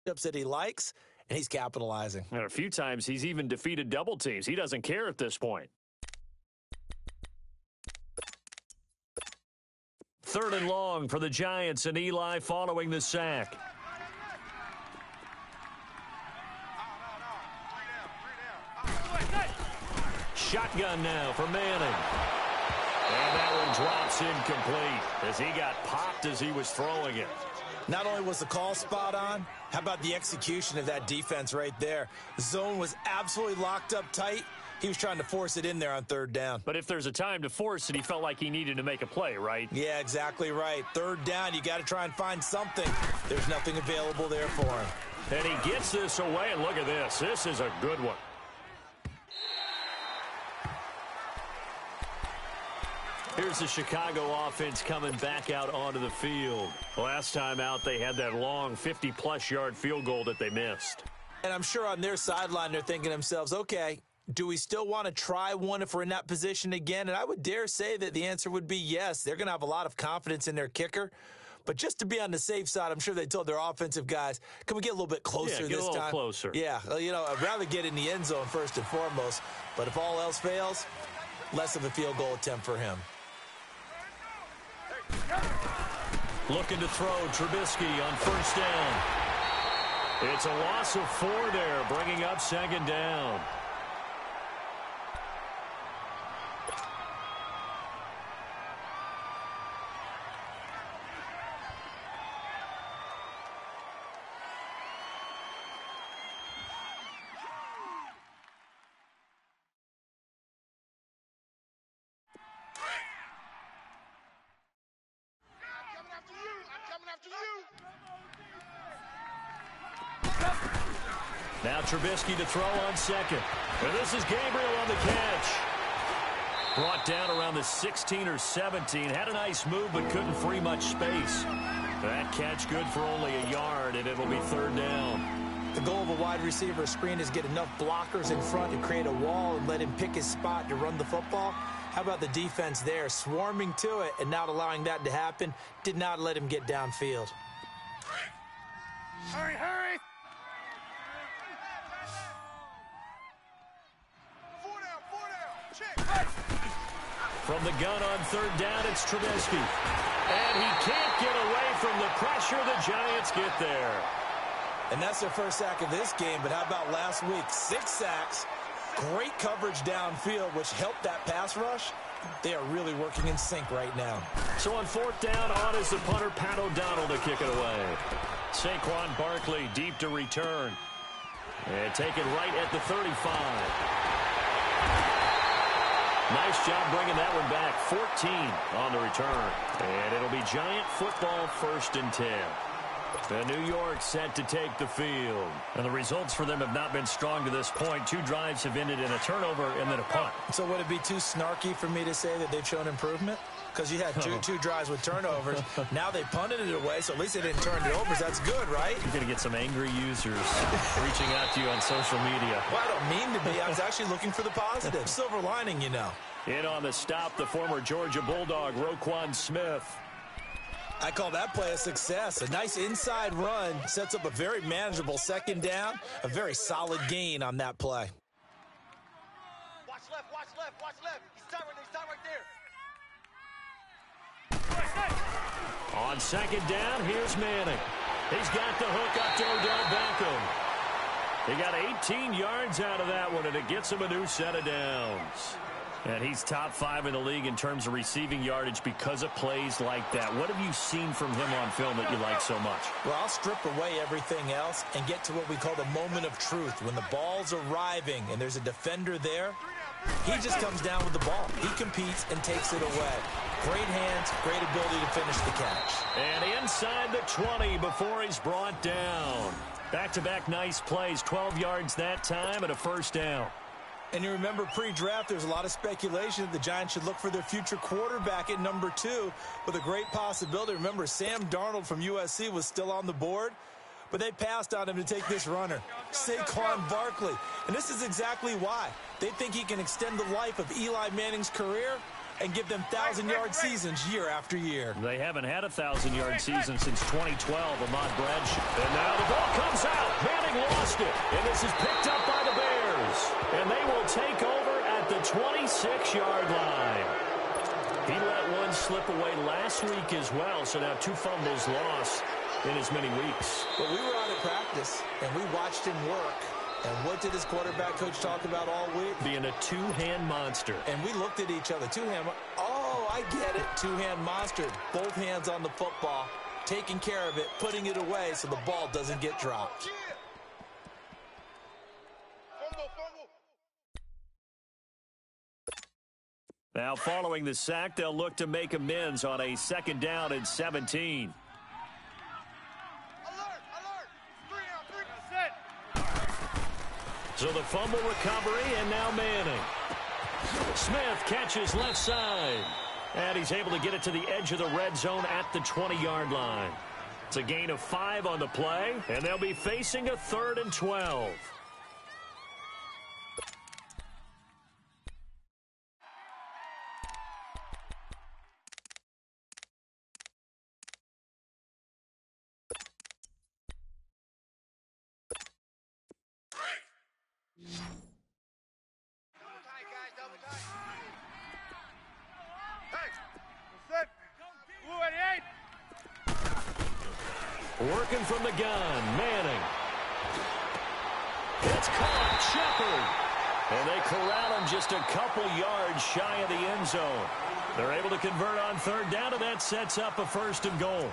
that he likes, and he's capitalizing. And a few times he's even defeated double teams. He doesn't care at this point. 3rd and long for the Giants, and Eli following the sack. Shotgun now for Manning. And that one drops incomplete as he got popped as he was throwing it. Not only was the call spot on, how about the execution of that defense right there? The zone was absolutely locked up tight. He was trying to force it in there on 3rd down. But if there's a time to force it, he felt like he needed to make a play, right? Yeah, exactly right. 3rd down, you got to try and find something. There's nothing available there for him. And he gets this away, and look at this. This is a good one. Here's the Chicago offense coming back out onto the field. Last time out, they had that long 50-plus yard field goal that they missed. And I'm sure on their sideline, they're thinking to themselves, okay, do we still want to try one if we're in that position again? And I would dare say that the answer would be yes. They're going to have a lot of confidence in their kicker. But just to be on the safe side, I'm sure they told their offensive guys, can we get a little bit closer this time? Yeah, get a little closer. Yeah, you know, I'd rather get in the end zone first and foremost. But if all else fails, less of a field goal attempt for him. Looking to throw Trubisky on 1st down. It's a loss of 4 there, bringing up 2nd down. Now Trubisky to throw on 2nd. And this is Gabriel on the catch. Brought down around the 16 or 17. Had a nice move, but couldn't free much space. That catch good for only a yard, and it'll be 3rd down. The goal of a wide receiver screen is get enough blockers in front to create a wall and let him pick his spot to run the football. How about the defense there, swarming to it and not allowing that to happen? Did not let him get downfield. Hurry, hurry! From the gun on 3rd down, it's Trubisky. And he can't get away from the pressure. The Giants get there. And that's their first sack of this game, but how about last week? 6 sacks, great coverage downfield, which helped that pass rush. They are really working in sync right now. So on 4th down, on is the punter, Pat O'Donnell, to kick it away. Saquon Barkley deep to return. And take it right at the 35. Nice job bringing that one back. 14 on the return. And it'll be Giant football, 1st and 10. And New York set to take the field. And the results for them have not been strong to this point. 2 drives have ended in a turnover and then a punt. So would it be too snarky for me to say that they've shown improvement? Because you had two drives with turnovers. Now they punted it away, so at least they didn't turn it over. So that's good, right? You're going to get some angry users reaching out to you on social media. Well, I don't mean to be. I was actually looking for the positive. Silver lining, you know. In on the stop, the former Georgia Bulldog, Roquan Smith. I call that play a success. A nice inside run sets up a very manageable 2nd down. A very solid gain on that play. Watch left, watch left, watch left. He's tied right there. On 2nd down, here's Manning. He's got the hook up to Odell Beckham. He got 18 yards out of that one, and it gets him a new set of downs. And he's top 5 in the league in terms of receiving yardage because of plays like that. What have you seen from him on film that you like so much? Well, I'll strip away everything else and get to what we call the moment of truth. When the ball's arriving and there's a defender there, he just comes down with the ball. He competes and takes it away. Great hands, great ability to finish the catch. And inside the 20 before he's brought down. Back-to-back nice plays, 12 yards that time and a 1st down. And you remember pre-draft, there's a lot of speculation that the Giants should look for their future quarterback at number 2 with a great possibility. Remember, Sam Darnold from USC was still on the board, but they passed on him to take this runner, Saquon Barkley. And this is exactly why. They think he can extend the life of Eli Manning's career. and give them 1,000-yard seasons year after year. They haven't had a 1,000-yard season since 2012, Ahmad Bradshaw. And now the ball comes out. Manning lost it, and this is picked up by the Bears. And they will take over at the 26-yard line. He let one slip away last week as well, so now 2 fumbles lost in as many weeks. But we were out at practice, and we watched him work. And what did his quarterback coach talk about all week? Being a two-hand monster. And we looked at each other. Two-hand. Oh, I get it. Two-hand monster. Both hands on the football, taking care of it, putting it away so the ball doesn't get dropped. Now, following the sack, they'll look to make amends on a 2nd down and 17. So the fumble recovery, and now Manning. Smith catches left side. And he's able to get it to the edge of the red zone at the 20-yard line. It's a gain of 5 on the play, and they'll be facing a 3rd and 12. Working from the gun, Manning. It's caught, Shepard. And they corral him just a couple yards shy of the end zone. They're able to convert on 3rd down, and that sets up a 1st and goal.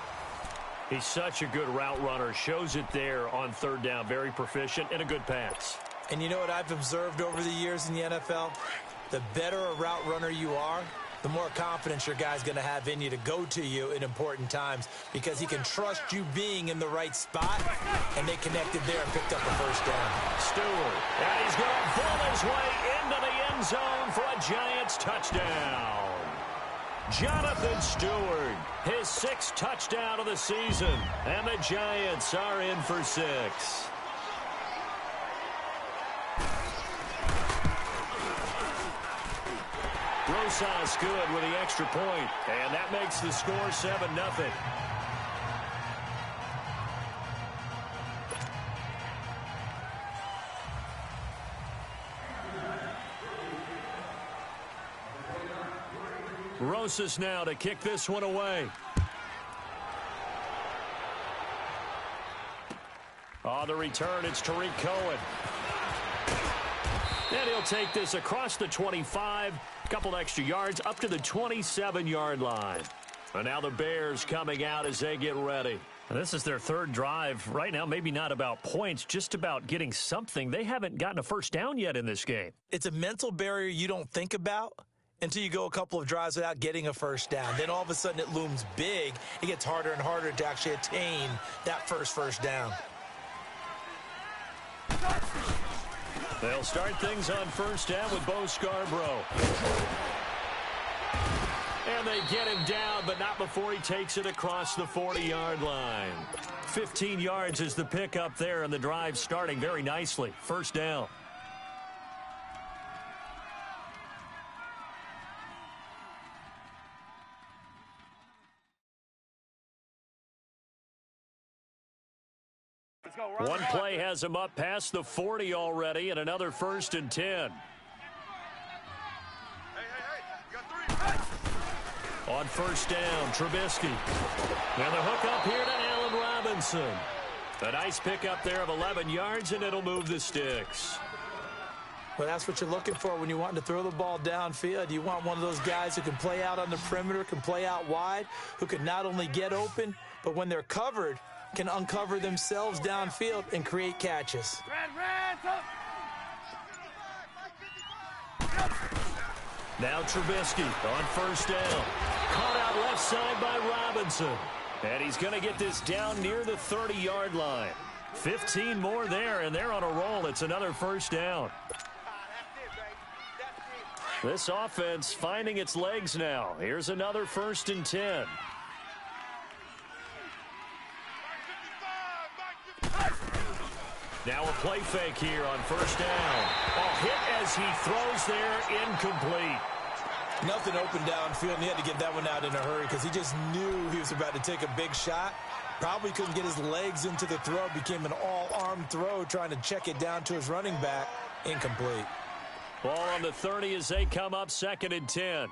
He's such a good route runner. Shows it there on 3rd down. Very proficient and a good pass. And you know what I've observed over the years in the NFL? The better a route runner you are, the more confidence your guy's going to have in you to go to you in important times because he can trust you being in the right spot, and they connected there and picked up a 1st down. Stewart, and he's going to pull his way into the end zone for a Giants touchdown. Jonathan Stewart, his 6th touchdown of the season, and the Giants are in for 6. Rosas good with the extra point, and that makes the score 7-0. Rosas now to kick this one away. On the return, it's Tariq Cohen. And he'll take this across the 25, a couple extra yards, up to the 27-yard line. And now the Bears coming out as they get ready. And this is their 3rd drive. Right now, maybe not about points, just about getting something. They haven't gotten a 1st down yet in this game. It's a mental barrier you don't think about until you go a couple of drives without getting a 1st down. Then all of a sudden it looms big. It gets harder and harder to actually attain that first down. They'll start things on 1st down with Bo Scarborough. And they get him down, but not before he takes it across the 40-yard line. 15 yards is the pickup there, and the drive starting very nicely. 1st down. One play has him up past the 40 already, and another 1st and 10. Hey, you got 3. On 1st down, Trubisky. Now the hook up here to Allen Robinson. A nice pickup there of 11 yards, and it'll move the sticks. Well, that's what you're looking for when you want to throw the ball downfield. You want one of those guys who can play out on the perimeter, can play out wide, who can not only get open, but when they're covered, can uncover themselves downfield and create catches. Now Trubisky on 1st down. Caught out left side by Robinson. And he's going to get this down near the 30-yard line. 15 more there, and they're on a roll. It's another 1st down. This offense finding its legs now. Here's another 1st and 10. Now a play fake here on 1st down. A hit as he throws there, incomplete. Nothing open downfield, and he had to get that one out in a hurry because he just knew he was about to take a big shot. Probably couldn't get his legs into the throw. Became an all-arm throw trying to check it down to his running back. Incomplete. Ball on the 30 as they come up 2nd and 10.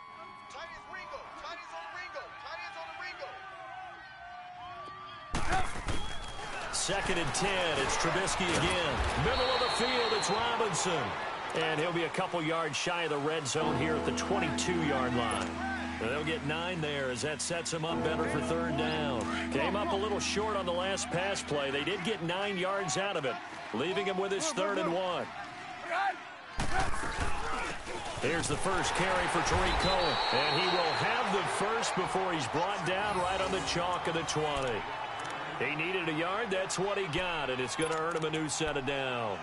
Second and 10. It's Trubisky again. Middle of the field, it's Robinson. And he'll be a couple yards shy of the red zone here at the 22-yard line. They'll get 9 there as that sets him up better for 3rd down. Came up a little short on the last pass play. They did get 9 yards out of it, leaving him with his 3rd and 1. Here's the first carry for Tariq Cohen. And he will have the first before he's brought down right on the chalk of the 20. He needed a yard. That's what he got, and it's going to earn him a new set of downs.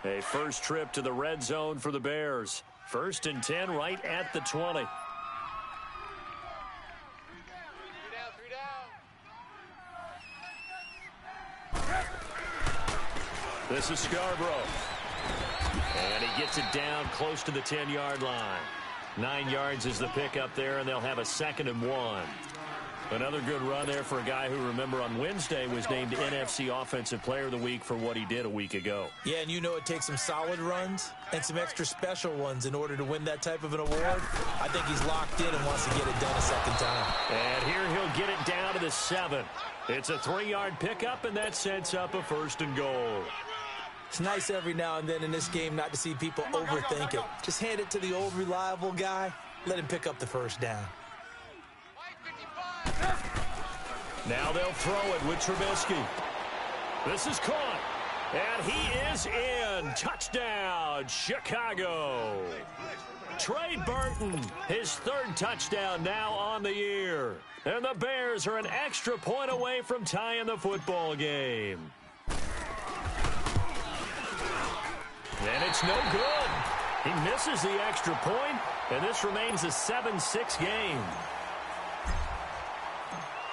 A first trip to the red zone for the Bears. 1st and 10 right at the 20. 3 down. This is Scarborough. And he gets it down close to the 10-yard line. 9 yards is the pickup there, and they'll have a 2nd and 1. Another good run there for a guy who, remember, on Wednesday was named NFC Offensive Player of the Week for what he did a week ago. Yeah, and you know it takes some solid runs and some extra special ones in order to win that type of an award. I think he's locked in and wants to get it done a second time. And here he'll get it down to the 7. It's a 3-yard pickup, and that sets up a 1st and goal. It's nice every now and then in this game not to see people overthink it. Just hand it to the old reliable guy. Let him pick up the 1st down. Now they'll throw it with Trubisky. This is caught. And he is in. Touchdown, Chicago. Trey Burton, his 3rd touchdown now on the year. And the Bears are an extra point away from tying the football game. And it's no good. He misses the extra point, and this remains a 7-6 game.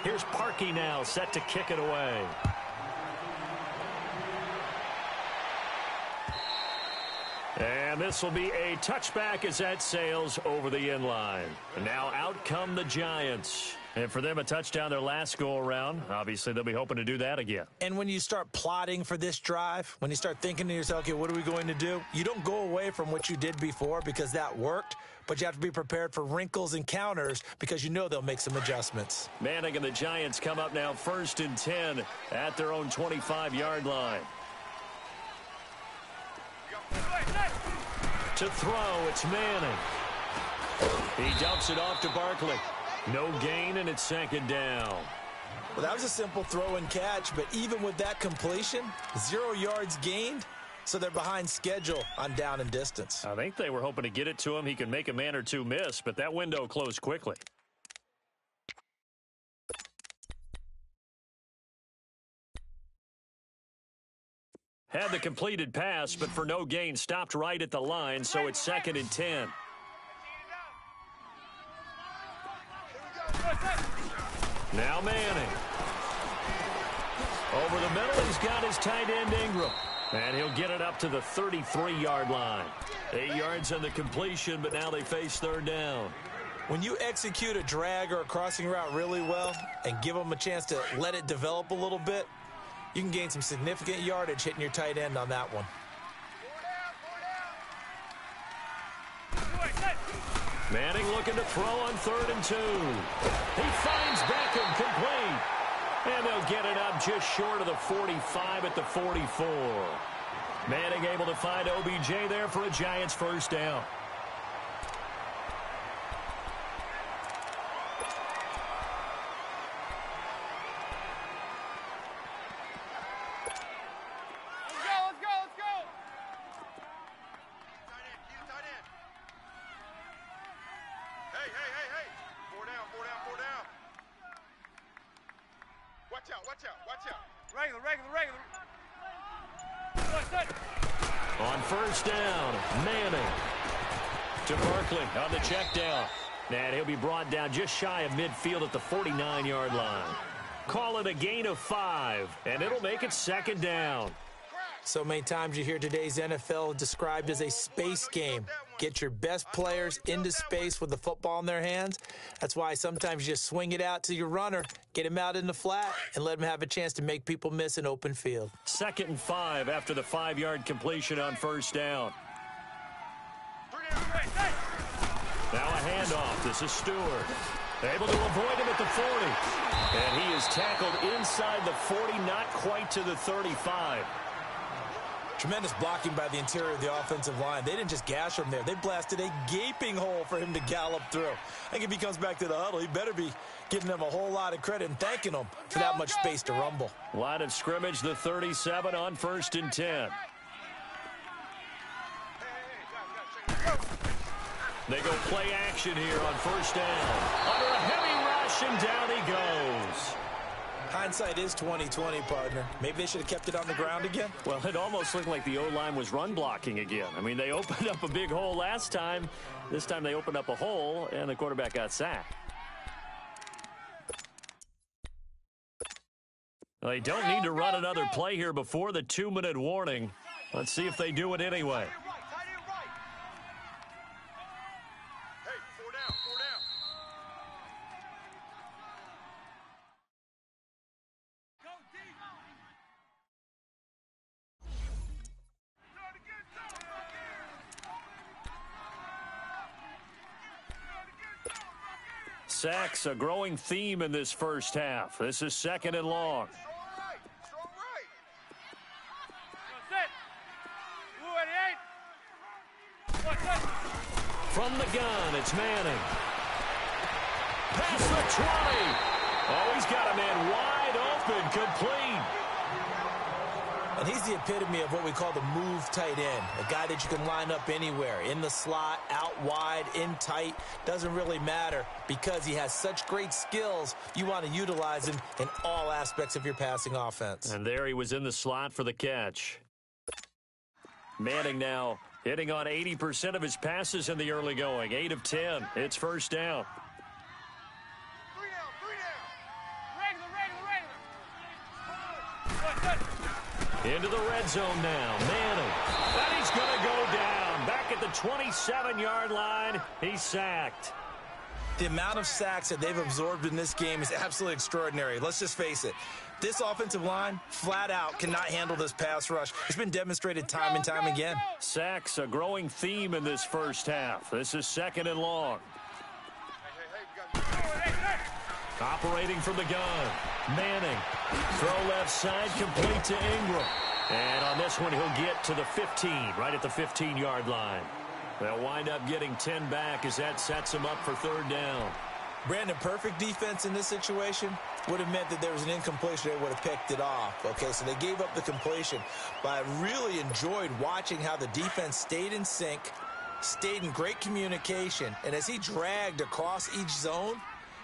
Here's Parkey now, set to kick it away. And this will be a touchback as that sails over the end line. And now out come the Giants. And for them, a touchdown their last go-around. Obviously, they'll be hoping to do that again. And when you start plotting for this drive, when you start thinking to yourself, okay, what are we going to do? You don't go away from what you did before because that worked, but you have to be prepared for wrinkles and counters because you know they'll make some adjustments. Manning and the Giants come up now 1st and 10 at their own 25-yard line. To throw, it's Manning. He dumps it off to Barkley. No gain, and it's 2nd down. Well, that was a simple throw and catch, but even with that completion, 0 yards gained, so they're behind schedule on down and distance. I think they were hoping to get it to him. He can make a man or two miss, but that window closed quickly. Had the completed pass, but for no gain, stopped right at the line, so it's 2nd and 10. Now Manning. Over the middle, he's got his tight end Ingram. And he'll get it up to the 33-yard line. 8 yards on the completion, but now they face 3rd down. When you execute a drag or a crossing route really well and give them a chance to let it develop a little bit, you can gain some significant yardage hitting your tight end on that one. Manning looking to throw on 3rd and 2. He finds Beckham complete. And they'll get it up just short of the 45 at the 44. Manning able to find OBJ there for a Giants 1st down. On 1st down, Manning to Barkley on the check down. And he'll be brought down just shy of midfield at the 49-yard line. Call it a gain of 5, and it'll make it 2nd down. So many times you hear today's NFL described as a space game. Get your best players into space with the football in their hands. That's why sometimes you just swing it out to your runner, get him out in the flat, and let him have a chance to make people miss an open field. 2nd and 5 after the 5-yard completion on first down. Now a handoff. This is Stewart. Able to avoid him at the 40. And he is tackled inside the 40, not quite to the 35. Tremendous blocking by the interior of the offensive line. They didn't just gash him there. They blasted a gaping hole for him to gallop through. I think if he comes back to the huddle, he better be giving them a whole lot of credit and thanking them for that much space to rumble. Line of scrimmage, the 37 on 1st and 10. They go play action here on first down. Under a heavy rush, and down he goes. Hindsight is 20/20, partner. Maybe they should have kept it on the ground again. Well, it almost looked like the O-line was run blocking again. I mean, they opened up a big hole last time. This time they opened up a hole, and the quarterback got sacked. Well, they don't need to run another play here before the 2-minute warning. Let's see if they do it anyway. Sacks, a growing theme in this first half. This is 2nd and long. From the gun, it's Manning. Past the 20. Oh, he's got a man wide open, complete. And he's the epitome of what we call the move tight end, a guy that you can line up anywhere, in the slot, out wide, in tight, doesn't really matter because he has such great skills. You want to utilize him in all aspects of your passing offense. And there he was in the slot for the catch. Manning now hitting on 80% of his passes in the early going, 8 of 10. It's first down. Into the red zone now. Manning. And he's going to go down. Back at the 27-yard line. He's sacked. The amount of sacks that they've absorbed in this game is absolutely extraordinary. Let's just face it. This offensive line, flat out, cannot handle this pass rush. It's been demonstrated time and time again. Sacks, a growing theme in this first half. This is 2nd and long. Operating from the gun. Manning. Throw left side, complete to Ingram. And on this one, he'll get to the 15, right at the 15-yard line. They'll wind up getting 10 back as that sets them up for 3rd down. Brandon, perfect defense in this situation would have meant that there was an incompletion. They would have picked it off. Okay, so they gave up the completion. But I really enjoyed watching how the defense stayed in sync, stayed in great communication. And as he dragged across each zone,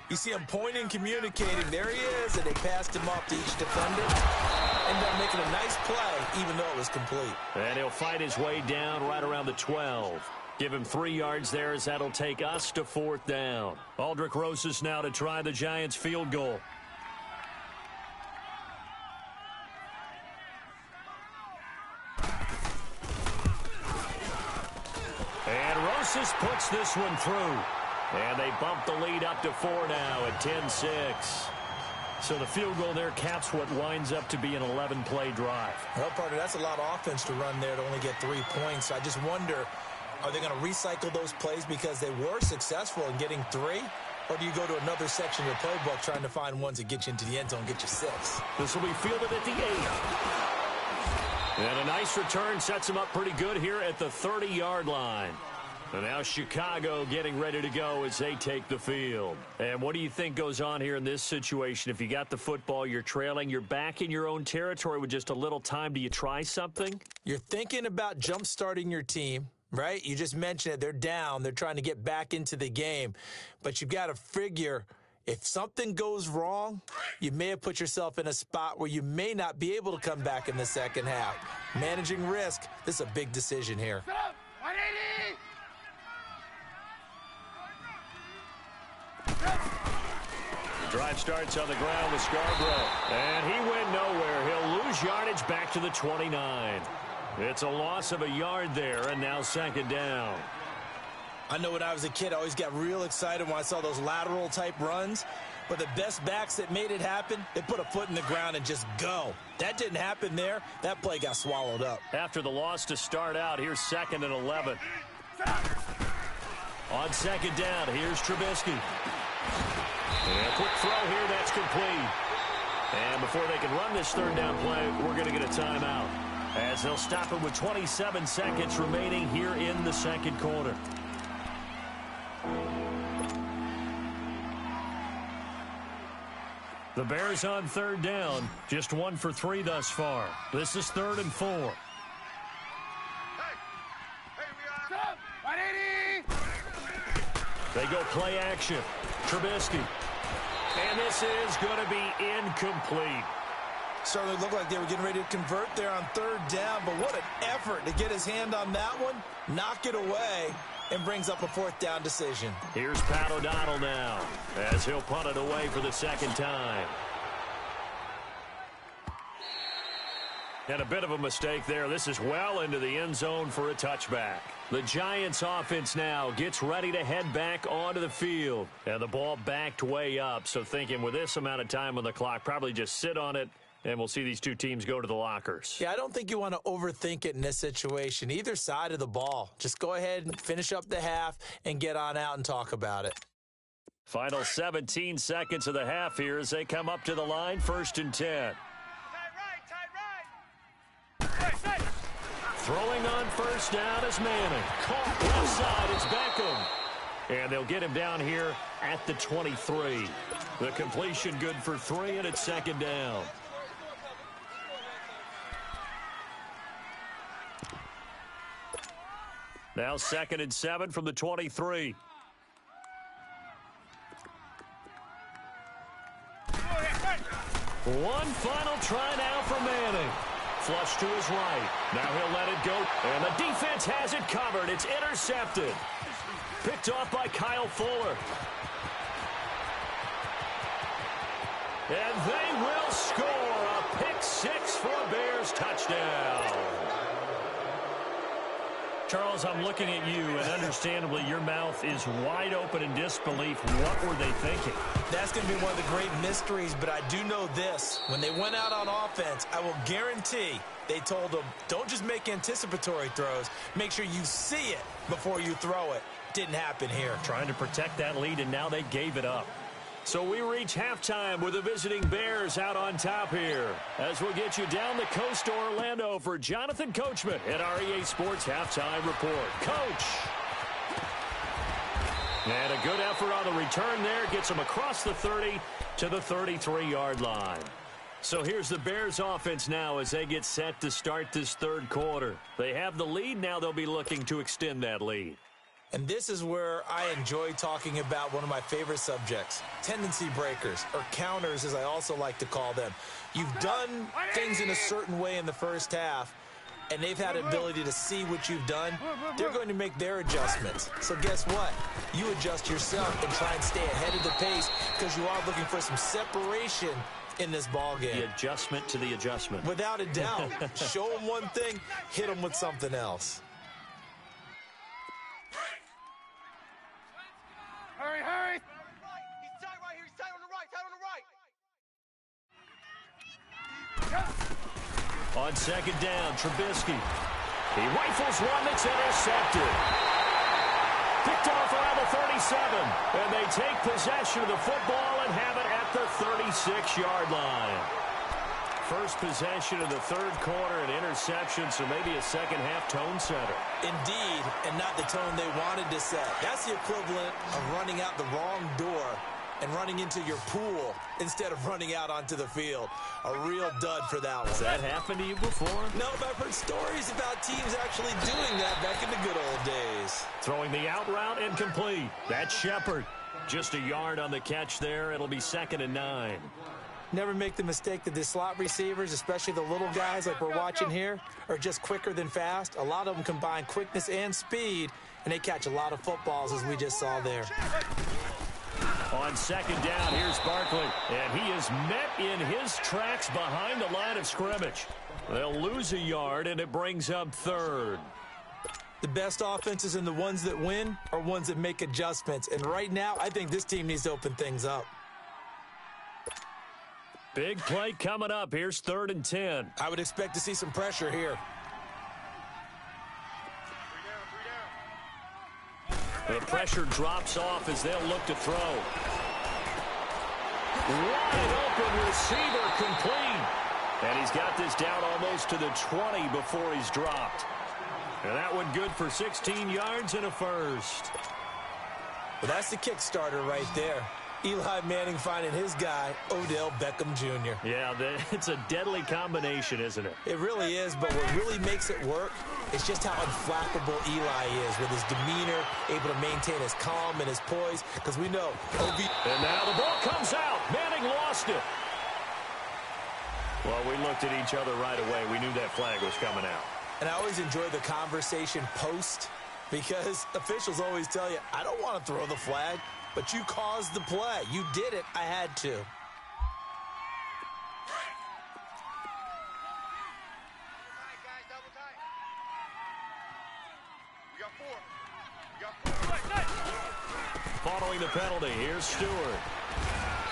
you see him pointing, communicating. There he is, and they passed him off to each defender. Ended up making a nice play, even though it was complete. And he'll fight his way down right around the 12. Give him 3 yards there as that'll take us to 4th down. Aldrich Rosas now to try the Giants field goal. And Rosas puts this one through. And they bump the lead up to 4 now at 10-6. So the field goal there caps what winds up to be an 11-play drive. Well, partner, that's a lot of offense to run there to only get 3 points. I just wonder, are they going to recycle those plays because they were successful in getting 3? Or do you go to another section of your playbook trying to find ones that get you into the end zone, get you 6? This will be fielded at the 8. And a nice return sets him up pretty good here at the 30-yard line. And now Chicago getting ready to go as they take the field. And what do you think goes on here in this situation? If you got the football, you're trailing, you're back in your own territory with just a little time. Do you try something? You're thinking about jump-starting your team, right? You just mentioned it. They're down. They're trying to get back into the game. But you've got to figure, if something goes wrong, you may have put yourself in a spot where you may not be able to come back in the second half. Managing risk, this is a big decision here. Drive starts on the ground with Scarborough. And he went nowhere. He'll lose yardage back to the 29. It's a loss of a yard there, and now second down. I know when I was a kid, I always got real excited when I saw those lateral-type runs. But the best backs that made it happen, they put a foot in the ground and just go. That didn't happen there. That play got swallowed up. After the loss to start out, here's 2nd and 11. On second down, here's Trubisky. And a quick throw here, that's complete. And before they can run this third down play, we're going to get a timeout, as they'll stop it with 27 seconds remaining here in the second quarter. The Bears on third down, just 1 for 3 thus far. This is 3rd and 4. They go play action. Trubisky. And this is going to be incomplete. Certainly looked like they were getting ready to convert there on third down, but what an effort to get his hand on that one, knock it away, and brings up a 4th down decision. Here's Pat O'Donnell now, as he'll punt it away for the second time. And a bit of a mistake there. This is well into the end zone for a touchback. The Giants offense now gets ready to head back onto the field. And the ball backed way up, so thinking with this amount of time on the clock, probably just sit on it, and we'll see these two teams go to the lockers. Yeah, I don't think you want to overthink it in this situation. Either side of the ball. Just go ahead and finish up the half and get on out and talk about it. Final 17 seconds of the half here as they come up to the line, 1st and 10. Throwing on first down is Manning. Caught left side, it's Beckham. And they'll get him down here at the 23. The completion good for 3, and it's second down. Now 2nd and 7 from the 23. One final try now for Manning. Flush to his right. Now he'll let it go. And the defense has it covered. It's intercepted. Picked off by Kyle Fuller. And they will score a pick-6 for a Bears touchdown. Charles, I'm looking at you, and understandably, your mouth is wide open in disbelief. What were they thinking? That's going to be one of the great mysteries, but I do know this. When they went out on offense, I will guarantee they told them, don't just make anticipatory throws. Make sure you see it before you throw it. Didn't happen here. Trying to protect that lead, and now they gave it up. So we reach halftime with the visiting Bears out on top here, as we'll get you down the coast to Orlando for Jonathan Coachman at our EA Sports Halftime Report. Coach! And a good effort on the return there. Gets them across the 30 to the 33-yard line. So here's the Bears offense now as they get set to start this third quarter. They have the lead. Now they'll be looking to extend that lead. And this is where I enjoy talking about one of my favorite subjects, tendency breakers, or counters as I also like to call them. You've done things in a certain way in the first half, and they've had an ability to see what you've done. They're going to make their adjustments. So guess what? You adjust yourself and try and stay ahead of the pace because you are looking for some separation in this ball game. The adjustment to the adjustment. Without a doubt. Show them one thing, hit them with something else. Hurry, hurry! He's tight right here. He's tight on the right. Tight on the right. On second down, Trubisky. He rifles one that's intercepted. Picked off around the 37. And they take possession of the football and have it at the 36-yard line. First possession of the third quarter, an interception, so maybe a second-half tone setter. Indeed, and not the tone they wanted to set. That's the equivalent of running out the wrong door and running into your pool instead of running out onto the field. A real dud for that one. Has that happened to you before? No, but I've heard stories about teams actually doing that back in the good old days. Throwing the out route incomplete. That's Shepard. Just a yard on the catch there. It'll be 2nd and 9. Never make the mistake that the slot receivers, especially the little guys like we're watching here, are just quicker than fast. A lot of them combine quickness and speed, and they catch a lot of footballs as we just saw there. On second down, here's Barkley. And he is met in his tracks behind the line of scrimmage. They'll lose a yard, and it brings up third. The best offenses and the ones that win are ones that make adjustments. And right now, I think this team needs to open things up. Big play coming up. Here's 3rd and 10. I would expect to see some pressure here. The pressure drops off as they'll look to throw. Wide open receiver complete. And he's got this down almost to the 20 before he's dropped. And that one good for 16 yards and a first. Well, that's the kickstarter right there. Eli Manning finding his guy, Odell Beckham Jr. Yeah, it's a deadly combination, isn't it? It really is, but what really makes it work is just how unflappable Eli is with his demeanor, able to maintain his calm and his poise, because we know And now the ball comes out. Manning lost it. Well, we looked at each other right away. We knew that flag was coming out. And I always enjoy the conversation post, because officials always tell you, I don't want to throw the flag, but you caused the play. You did it. I had to. Following the penalty, here's Stewart.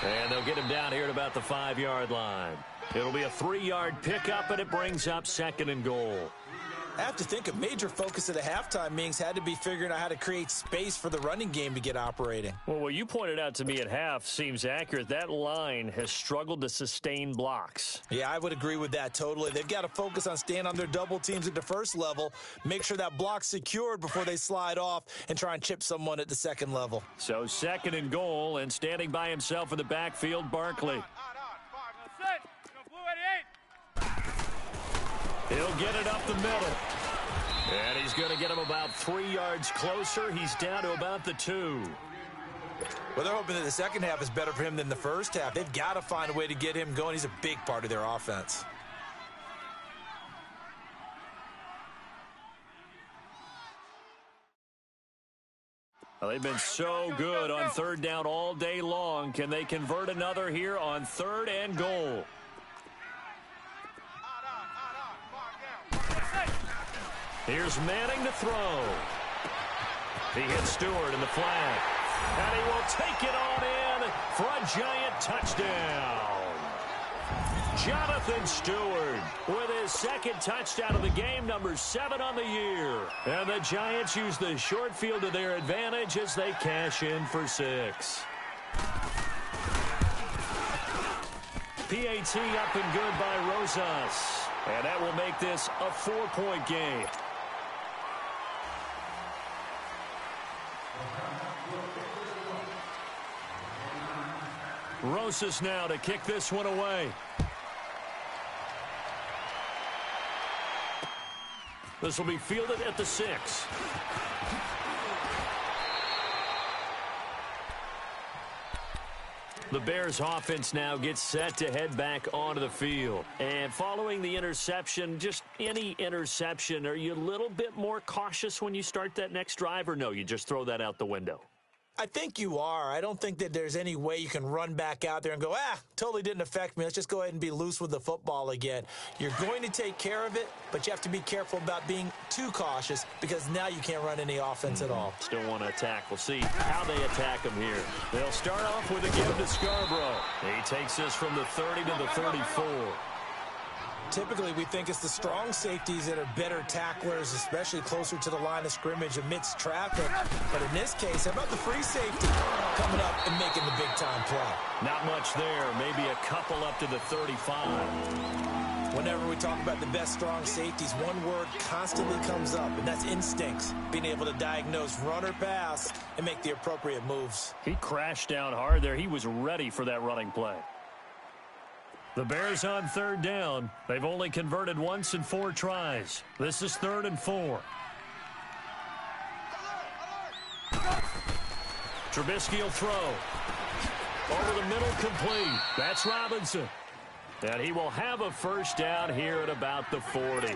And they'll get him down here at about the 5-yard line. It'll be a 3-yard pickup, and it brings up 2nd and goal. I have to think a major focus at the halftime meetings had to be figuring out how to create space for the running game to get operating. Well, what you pointed out to me at half seems accurate. That line has struggled to sustain blocks. Yeah, I would agree with that totally. They've got to focus on staying on their double teams at the first level, make sure that block's secured before they slide off and try and chip someone at the second level. So 2nd and goal, and standing by himself in the backfield, Barkley. He'll get it up the middle. And he's going to get him about 3 yards closer. He's down to about the 2. Well, they're hoping that the second half is better for him than the first half. They've got to find a way to get him going. He's a big part of their offense. Well, they've been so good on 3rd down all day long. Can they convert another here on 3rd and goal? Here's Manning to throw. He hits Stewart in the flag. And he will take it on in for a giant touchdown. Jonathan Stewart with his 2nd touchdown of the game, number 7 on the year. And the Giants use the short field to their advantage as they cash in for 6. PAT up and good by Rosas. And that will make this a 4-point game. Rosas now to kick this one away. This will be fielded at the 6. The Bears offense now gets set to head back onto the field. And following the interception, just any interception, are you a little bit more cautious when you start that next drive, or no, you just throw that out the window? I think you are. I don't think that there's any way you can run back out there and go, totally didn't affect me. Let's just go ahead and be loose with the football again. You're going to take care of it, but you have to be careful about being too cautious because now you can't run any offense at all. Still want to attack. We'll see how they attack him here. They'll start off with a give to Scarborough. He takes this from the 30 to the 34. Typically, we think it's the strong safeties that are better tacklers, especially closer to the line of scrimmage amidst traffic. But in this case, how about the free safety coming up and making the big-time play? Not much there. Maybe a couple up to the 35. Whenever we talk about the best strong safeties, one word constantly comes up, and that's instincts. Being able to diagnose run or pass and make the appropriate moves. He crashed down hard there. He was ready for that running play. The Bears on 3rd down. They've only converted once in 4 tries. This is 3rd and 4. Trubisky will throw. Over the middle, complete. That's Robinson. And he will have a first down here at about the 40.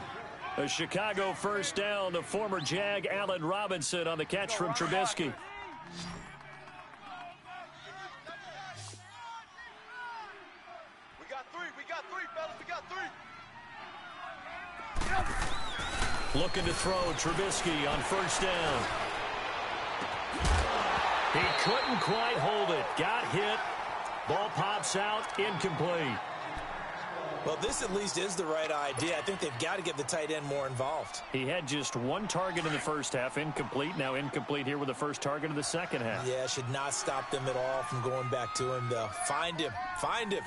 A Chicago first down to former Jag Allen Robinson on the catch from Trubisky. We got three, fellas. We got three. Looking to throw Trubisky on first down. He couldn't quite hold it. Got hit. Ball pops out. Incomplete. Well, this at least is the right idea. I think they've got to get the tight end more involved. He had just one target in the first half. Incomplete. Now incomplete here with the first target of the second half. Yeah, should not stop them at all from going back to him, though. Find him. Find him.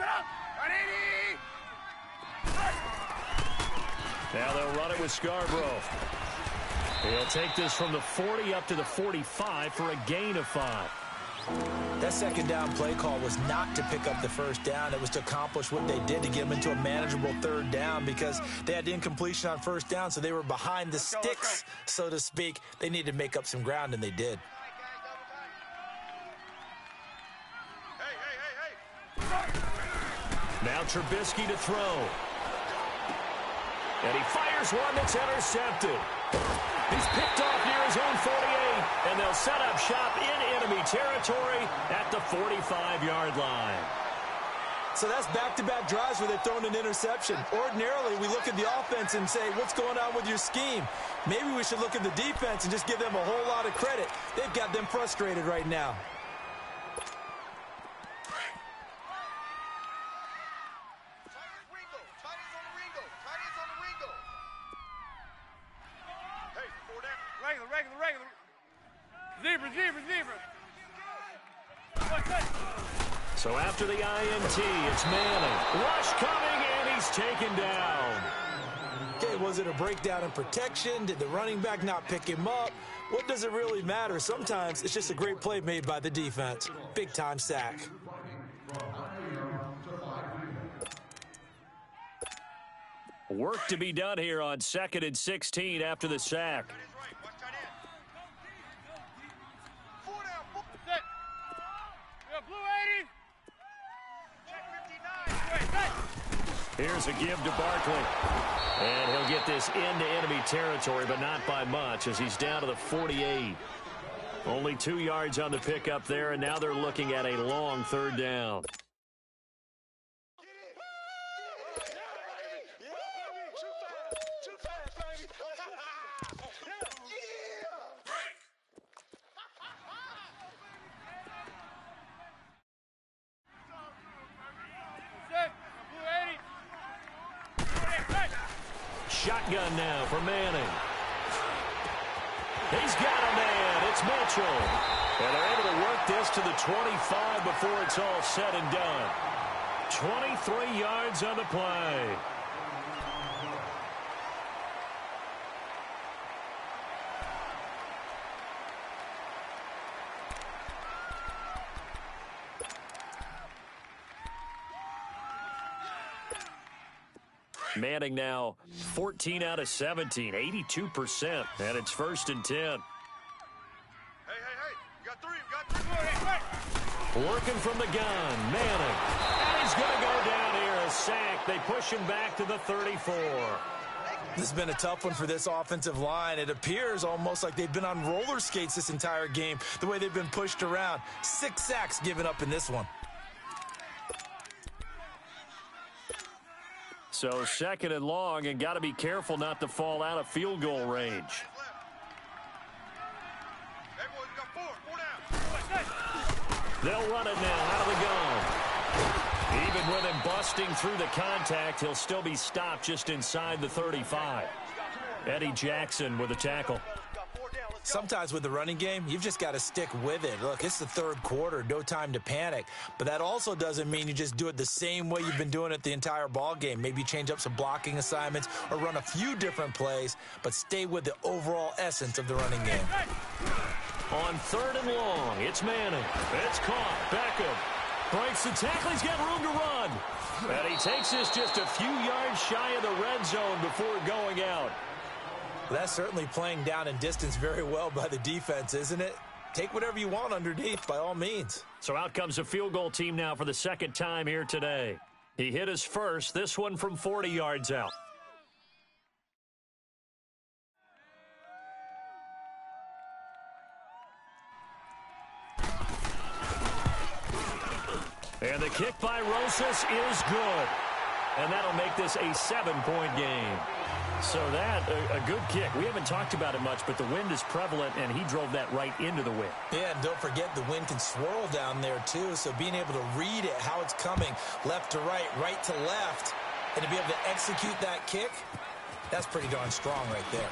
Now they'll run it with Scarborough. He'll take this from the 40 up to the 45 for a gain of 5. That second down play call was not to pick up the first down. It was to accomplish what they did to get them into a manageable third down because they had incompletion on first down, so they were behind the sticks, so to speak. They needed to make up some ground, and they did. Now Trubisky to throw. And he fires one that's intercepted. He's picked off near his own 48, and they'll set up shop in enemy territory at the 45-yard line. So that's back-to-back drives where they've thrown an interception. Ordinarily, we look at the offense and say, what's going on with your scheme? Maybe we should look at the defense and just give them a whole lot of credit. They've got them frustrated right now. So after the INT, it's Manning. Rush coming, and he's taken down. Okay, was it a breakdown in protection? Did the running back not pick him up? What does it really matter? Sometimes it's just a great play made by the defense. Big-time sack. Work to be done here on 2nd and 16 after the sack. Here's a give to Barkley. And he'll get this into enemy territory, but not by much as he's down to the 48. Only 2 yards on the pickup there, and now they're looking at a long third down. Shotgun now for Manning. He's got a man. It's Mitchell. And they're able to work this to the 25 before it's all said and done. 23 yards on the play. Manning now 14 out of 17, 82%, and it's 1st and 10. Hey, you got three. Working from the gun, Manning. And he's going to go down here, a sack. They push him back to the 34. This has been a tough one for this offensive line. It appears almost like they've been on roller skates this entire game, the way they've been pushed around. 6 sacks given up in this one. So 2nd and long, and got to be careful not to fall out of field goal range. They'll run it now out of the gun. Even with him busting through the contact, he'll still be stopped just inside the 35. Eddie Jackson with a tackle. Sometimes with the running game, you've just got to stick with it. Look, it's the 3rd quarter, no time to panic. But that also doesn't mean you just do it the same way you've been doing it the entire ball game. Maybe change up some blocking assignments or run a few different plays, but stay with the overall essence of the running game. On 3rd and long, it's Manning. It's caught. Beckham breaks the tackle. He's got room to run. And he takes this just a few yards shy of the red zone before going out. That's certainly playing down in distance very well by the defense, isn't it? Take whatever you want underneath, by all means. So out comes the field goal team now for the 2nd time here today. He hit his first, this one from 40 yards out. And the kick by Rosas is good. And that'll make this a 7-point game. So that, a good kick. We haven't talked about it much, but the wind is prevalent, and he drove that right into the wind. Yeah, and don't forget the wind can swirl down there, too. So being able to read it, how it's coming, left to right to left, and to be able to execute that kick, that's pretty darn strong right there.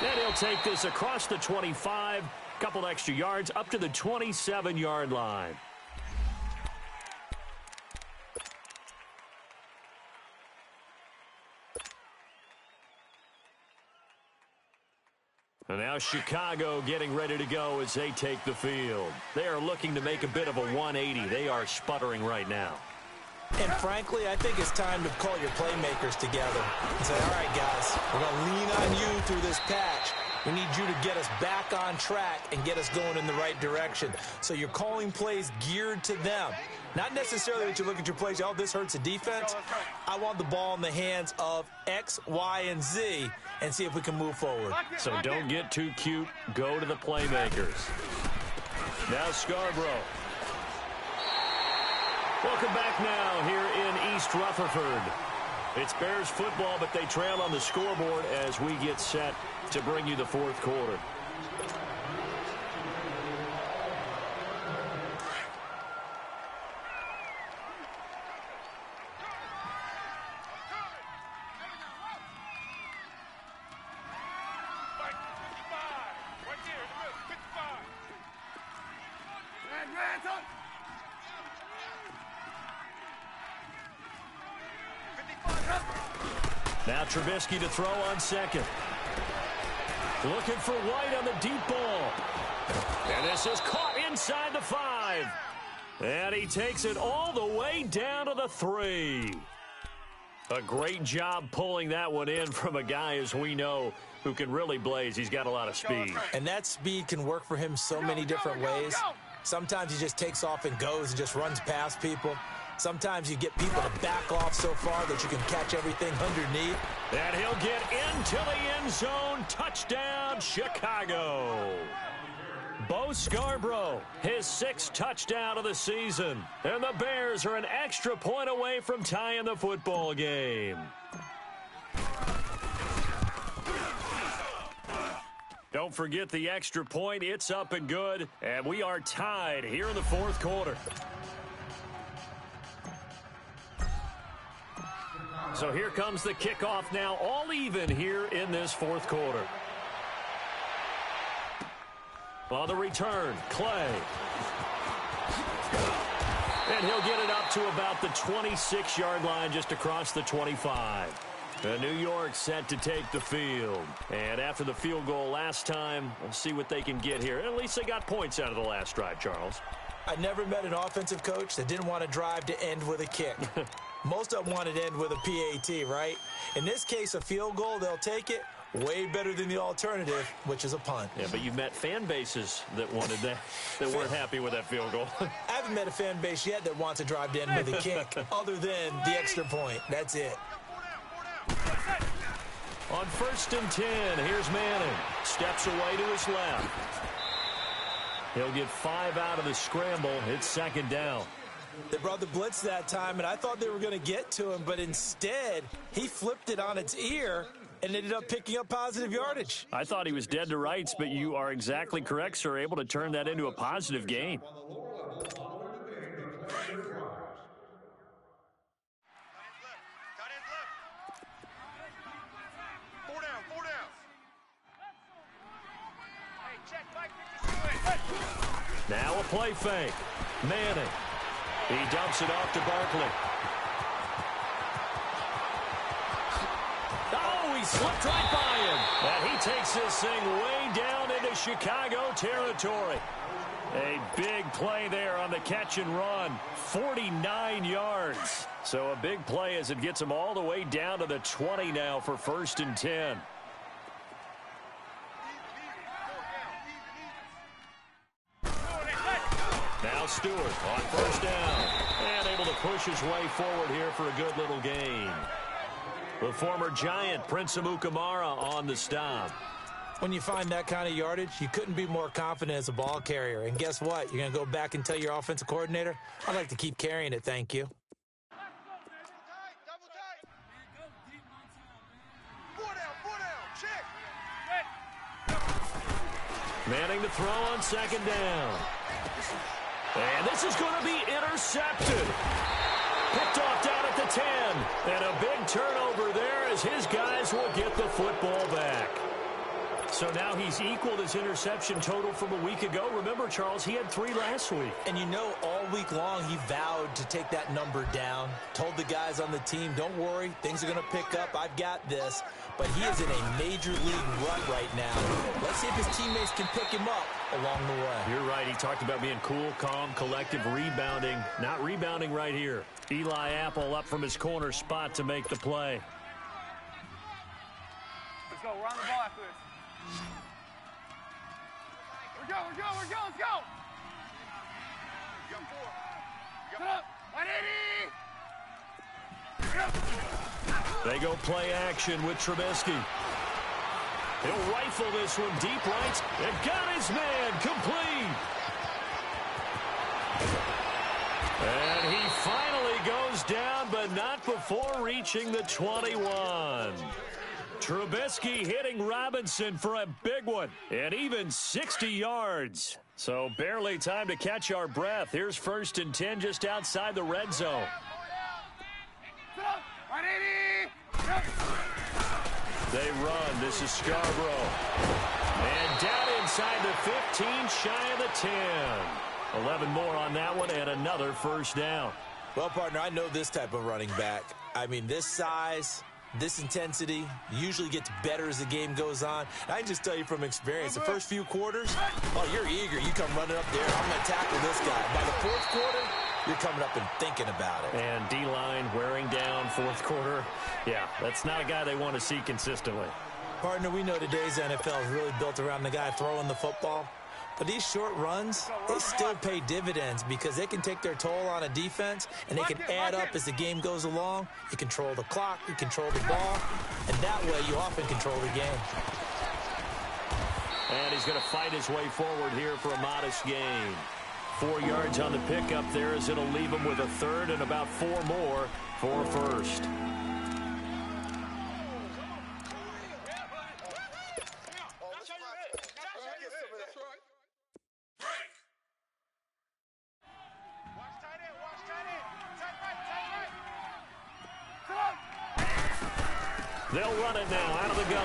And he'll take this across the 25, couple extra yards, up to the 27-yard line. And now Chicago getting ready to go as they take the field. They are looking to make a bit of a 180. They are sputtering right now. And frankly, I think it's time to call your playmakers together and say, all right, guys, we're going to lean on you through this patch. We need you to get us back on track and get us going in the right direction. So you're calling plays geared to them. Not necessarily that you look at your plays, oh, this hurts the defense. I want the ball in the hands of X, Y, and Z and see if we can move forward. So don't get too cute. Go to the playmakers. Now Scarborough. Welcome back now here in East Rutherford. It's Bears football, but they trail on the scoreboard as we get set to bring you the fourth quarter. Now Trubisky to throw on second. Looking for White on the deep ball. And this is caught inside the 5. And he takes it all the way down to the 3. A great job pulling that one in from a guy, as we know, who can really blaze. He's got a lot of speed. And that speed can work for him so many different ways. Sometimes he just takes off and goes and just runs past people. Sometimes you get people to back off so far that you can catch everything underneath. And he'll get into the end zone. Touchdown, Chicago. Bo Scarborough, his 6th touchdown of the season. And the Bears are an extra point away from tying the football game. Don't forget the extra point. It's up and good. And we are tied here in the fourth quarter. So here comes the kickoff now, all even here in this fourth quarter. On the return, Clay. And he'll get it up to about the 26-yard line, just across the 25. New York set to take the field. And after the field goal last time, we'll see what they can get here. At least they got points out of the last drive, Charles. I never met an offensive coach that didn't want to drive to end with a kick. Most of them wanted to end with a PAT, right? In this case, a field goal, they'll take it. Way better than the alternative, which is a punt. Yeah, but you've met fan bases that wanted that, that weren't happy with that field goal. I haven't met a fan base yet that wants to drive to end with a kick, other than the extra point. That's it. On 1st and 10, here's Manning. Steps away to his left. He'll get 5 out of the scramble. It's 2nd down. They brought the blitz that time, and I thought they were going to get to him, but instead, he flipped it on its ear and ended up picking up positive yardage. I thought he was dead to rights, but you are exactly correct, sir. Able to turn that into a positive gain. Now a play fake. Manning. He dumps it off to Barkley. Oh, he slipped right by him. And he takes this thing way down into Chicago territory. A big play there on the catch and run. 49 yards. So a big play as it gets him all the way down to the 20 now for 1st and 10. Now Stewart on 1st down. And able to push his way forward here for a good little gain. The former Giant, Prince Amukamara, on the stop. When you find that kind of yardage, you couldn't be more confident as a ball carrier. And guess what? You're going to go back and tell your offensive coordinator, I'd like to keep carrying it, thank you. Manning to throw on second down. And this is going to be intercepted. Picked off down at the 10. And a big turnover there as his guys will get the football back. So now he's equaled his interception total from a week ago. Remember, Charles, he had 3 last week. And you know, all week long he vowed to take that number down. Told the guys on the team, don't worry, things are going to pick up. I've got this. But he is in a major league rut right now. Let's see if his teammates can pick him up along the way. You're right. He talked about being cool, calm, collective, rebounding. Not rebounding right here. Eli Apple up from his corner spot to make the play. Let's go. We're on the ball after this. We're go. Let's go. Get up. 180. They go play action with Trubisky. He'll rifle this one deep right and got his man complete. And he finally goes down, but not before reaching the 21. Trubisky hitting Robinson for a big one, and even 60 yards. So barely time to catch our breath. Here's 1st and 10 just outside the red zone. They run. This is Scarborough. And down inside the 15, shy of the 10. 11 more on that one, and another first down. Well, partner, I know this type of running back. I mean, this size, this intensity usually gets better as the game goes on. And I can just tell you from experience, the first few quarters, oh, you're eager. You come running up there. I'm going to tackle this guy. By the 4th quarter, you're coming up and thinking about it. And D-line wearing down 4th quarter. Yeah, that's not a guy they want to see consistently. Partner, we know today's NFL is really built around the guy throwing the football. But these short runs, they still pay dividends because they can take their toll on a defense, and they can add up as the game goes along. You control the clock, you control the ball, and that way you often control the game. And he's going to fight his way forward here for a modest gain. 4 yards on the pickup there as it'll leave him with a 3rd and about 4 more for 1st. They'll run it now out of the gun.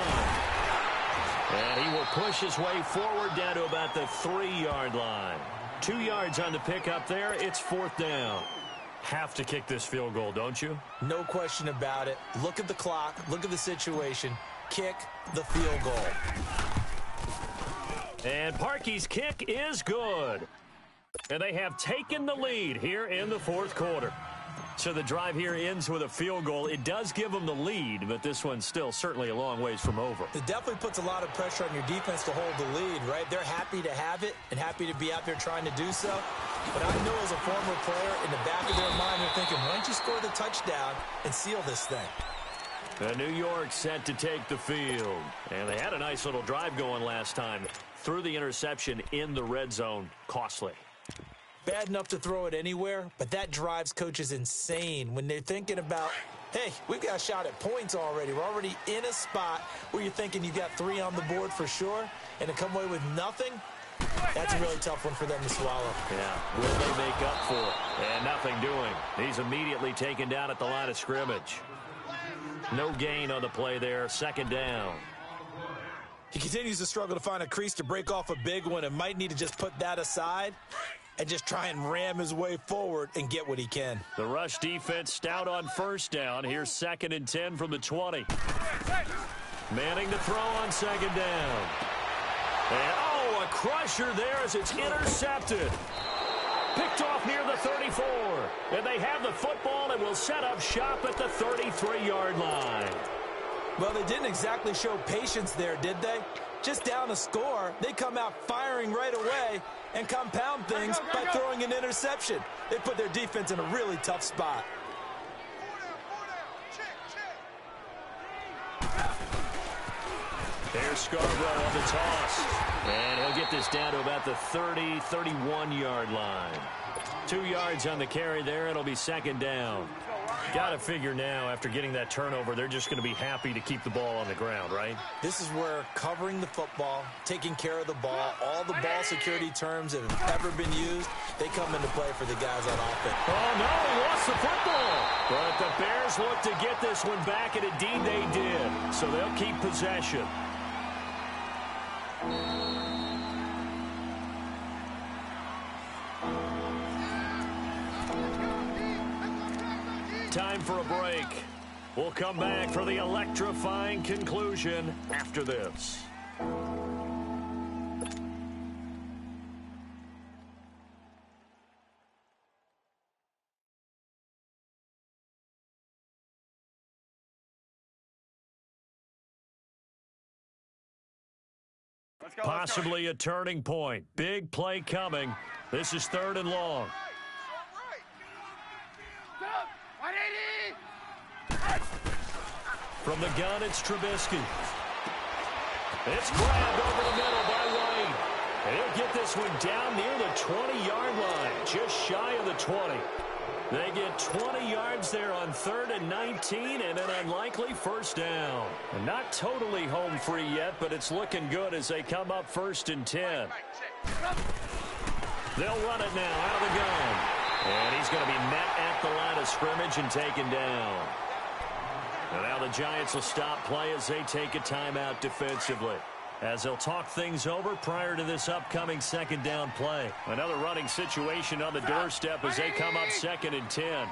And he will push his way forward down to about the 3-yard line. 2 yards on the pickup there. It's 4th down. Have to kick this field goal, don't you? No question about it. Look at the clock. Look at the situation. Kick the field goal. And Parkey's kick is good. And they have taken the lead here in the 4th quarter. So the drive here ends with a field goal. It does give them the lead, but this one's still certainly a long ways from over. It definitely puts a lot of pressure on your defense to hold the lead, right? They're happy to have it and happy to be out there trying to do so. But I know as a former player, in the back of their mind, they're thinking, why don't you score the touchdown and seal this thing? The New York set to take the field. And they had a nice little drive going last time. Threw the interception in the red zone. Costly. Bad enough to throw it anywhere, but that drives coaches insane when they're thinking about, hey, we've got a shot at points already. We're already in a spot where you're thinking you got 3 on the board for sure, and to come away with nothing, that's a really tough one for them to swallow. Yeah, will they make up for it? And nothing doing. He's immediately taken down at the line of scrimmage. No gain on the play there, 2nd down. He continues to struggle to find a crease to break off a big one and might need to just put that aside and just try and ram his way forward and get what he can. The rush defense stout on 1st down. Here's 2nd and 10 from the 20. Manning to throw on 2nd down. And, a crusher there as it's intercepted. Picked off near the 34. And they have the football and will set up shop at the 33-yard line. Well, they didn't exactly show patience there, did they? Just down a score, they come out firing right away and compound things by throwing an interception. They put their defense in a really tough spot. There's Scarborough on the toss. And he'll get this down to about the 31-yard line. 2 yards on the carry there. It'll be 2nd down. Got to figure now, after getting that turnover, they're just going to be happy to keep the ball on the ground, right? This is where covering the football, taking care of the ball, all the ball security terms that have ever been used, they come into play for the guys on offense. Oh, no, he lost the football. But the Bears look to get this one back, and indeed they did. So they'll keep possession. Time for a break. We'll come back for the electrifying conclusion after this. Let's go. Possibly a turning point. Big play coming. This is 3rd and long. From the gun, it's Trubisky. It's grabbed over the middle by White. And he'll get this one down near the 20-yard line, just shy of the 20. They get 20 yards there on 3rd and 19 and an unlikely first down. And not totally home free yet, but it's looking good as they come up 1st and 10. They'll run it now out of the gun. And he's going to be met at the line of scrimmage and taken down. And now the Giants will stop play as they take a timeout defensively, as they'll talk things over prior to this upcoming 2nd down play. Another running situation on the doorstep as they come up 2nd and 10.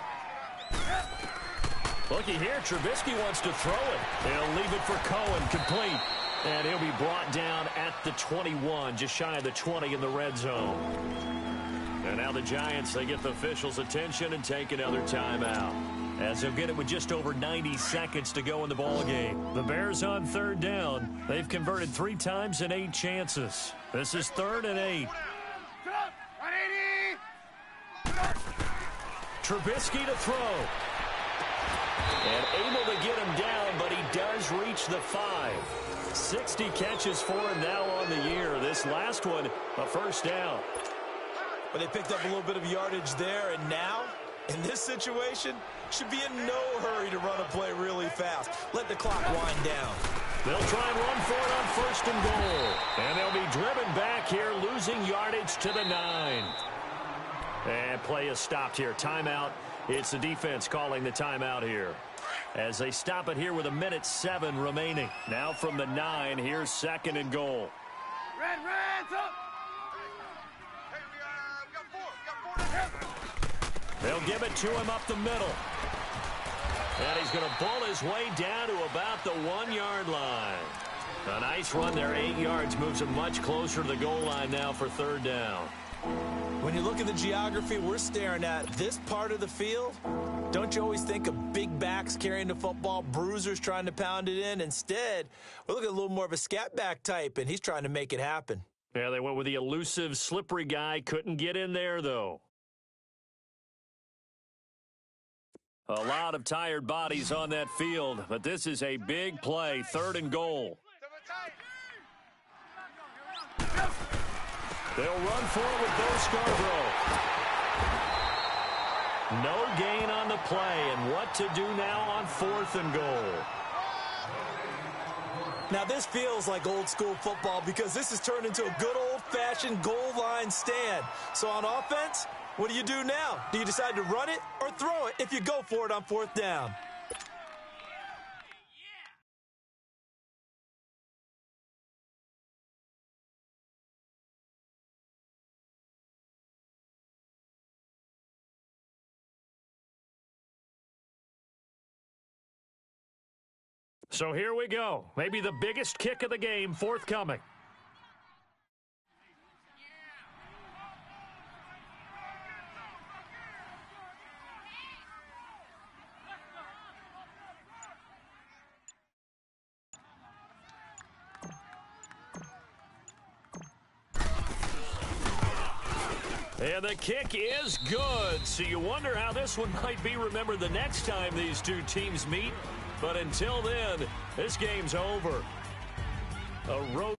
Looky here, Trubisky wants to throw it. He'll leave it for Cohen, complete. And he'll be brought down at the 21, just shy of the 20 in the red zone. And now the Giants, they get the officials' attention and take another timeout, as they'll get it with just over 90 seconds to go in the ballgame. The Bears on 3rd down. They've converted 3 times in 8 chances. This is 3rd and 8. Trubisky to throw. And able to get him down, but he does reach the 5. 60 catches for him now on the year. This last one, a first down. But they picked up a little bit of yardage there, and now, in this situation, should be in no hurry to run a play really fast. Let the clock wind down. They'll try and run for it on 1st and goal. And they'll be driven back here, losing yardage to the 9. And play is stopped here. Timeout. It's the defense calling the timeout here, as they stop it here with 1:07 remaining. Now from the 9, here's 2nd and goal. Red, up. They'll give it to him up the middle. And he's going to bull his way down to about the 1-yard line. A nice run there, 8 yards, moves him much closer to the goal line now for 3rd down. When you look at the geography we're staring at, this part of the field, don't you always think of big backs carrying the football, bruisers trying to pound it in? Instead, we're looking at a little more of a scat back type, and he's trying to make it happen. Yeah, they went with the elusive, slippery guy. Couldn't get in there, though. A lot of tired bodies on that field, but this is a big play, 3rd and goal. They'll run for it with Bo Scarborough. No gain on the play, and what to do now on 4th and goal. Now, this feels like old-school football because this has turned into a good old-fashioned goal line stand. So on offense, what do you do now? Do you decide to run it or throw it if you go for it on 4th down? So here we go. Maybe the biggest kick of the game forthcoming. And the kick is good. So you wonder how this one might be remembered the next time these two teams meet. But until then, this game's over. A road